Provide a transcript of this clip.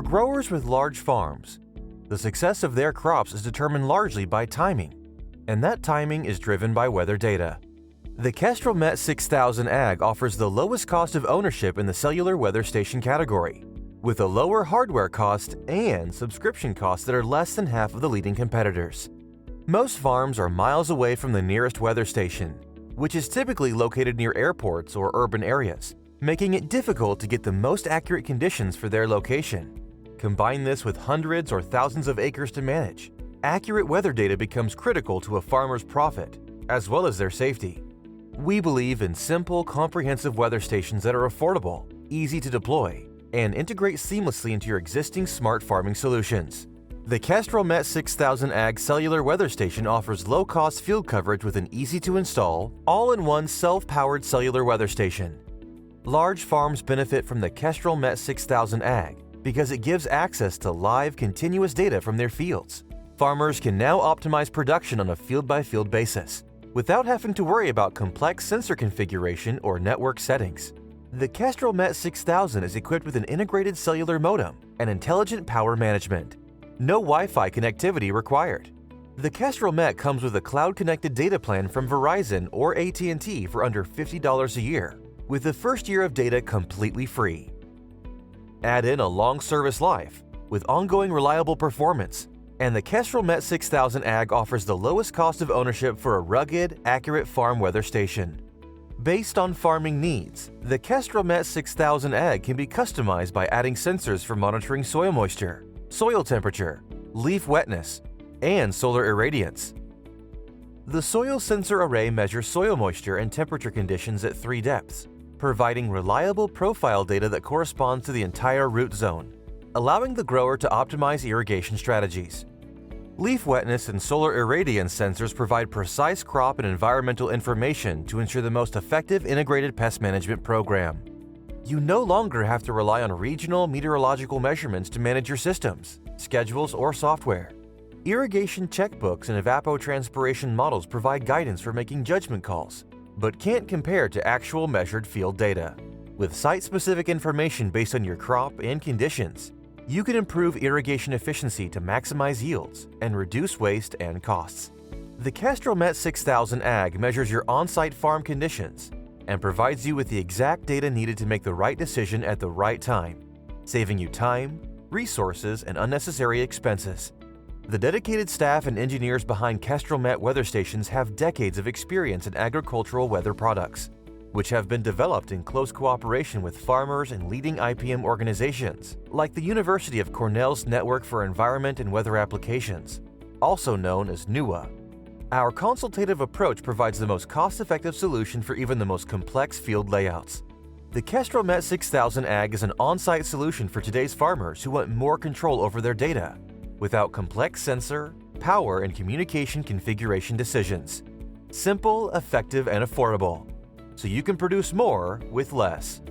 growers with large farms, the success of their crops is determined largely by timing, and that timing is driven by weather data. The KestrelMet 6000AG offers the lowest cost of ownership in the cellular weather station category, with a lower hardware cost and subscription costs that are less than half of the leading competitors. Most farms are miles away from the nearest weather station, which is typically located near airports or urban areas, making it difficult to get the most accurate conditions for their location. Combine this with hundreds or thousands of acres to manage. Accurate weather data becomes critical to a farmer's profit, as well as their safety. We believe in simple, comprehensive weather stations that are affordable, easy to deploy, and integrate seamlessly into your existing smart farming solutions. The KestrelMet 6000AG cellular weather station offers low-cost field coverage with an easy-to-install, all-in-one self-powered cellular weather station. Large farms benefit from the KestrelMet 6000AG because it gives access to live, continuous data from their fields. Farmers can now optimize production on a field-by-field basis, without having to worry about complex sensor configuration or network settings. The KestrelMet 6000 is equipped with an integrated cellular modem and intelligent power management. No Wi-Fi connectivity required. The KestrelMet comes with a cloud-connected data plan from Verizon or AT&T for under $50 a year, with the first year of data completely free. Add in a long service life with ongoing reliable performance, and the KestrelMet 6000AG offers the lowest cost of ownership for a rugged, accurate farm weather station. Based on farming needs, the KestrelMet 6000AG can be customized by adding sensors for monitoring soil moisture, soil temperature, leaf wetness, and solar irradiance. The soil sensor array measures soil moisture and temperature conditions at 3 depths, providing reliable profile data that corresponds to the entire root zone, allowing the grower to optimize irrigation strategies. Leaf wetness and solar irradiance sensors provide precise crop and environmental information to ensure the most effective integrated pest management program. You no longer have to rely on regional meteorological measurements to manage your systems, schedules, or software. Irrigation checkbooks and evapotranspiration models provide guidance for making judgment calls, but can't compare to actual measured field data. With site-specific information based on your crop and conditions, you can improve irrigation efficiency to maximize yields and reduce waste and costs. The KestrelMet 6000AG measures your on-site farm conditions and provides you with the exact data needed to make the right decision at the right time, saving you time, resources, and unnecessary expenses. The dedicated staff and engineers behind KestrelMet weather stations have decades of experience in agricultural weather products, which have been developed in close cooperation with farmers and leading IPM organizations, like the University of Cornell's Network for Environment and Weather Applications, also known as NUWA. Our consultative approach provides the most cost-effective solution for even the most complex field layouts. The KestrelMet 6000AG is an on-site solution for today's farmers who want more control over their data, without complex sensor, power, and communication configuration decisions. Simple, effective, and affordable, so you can produce more with less.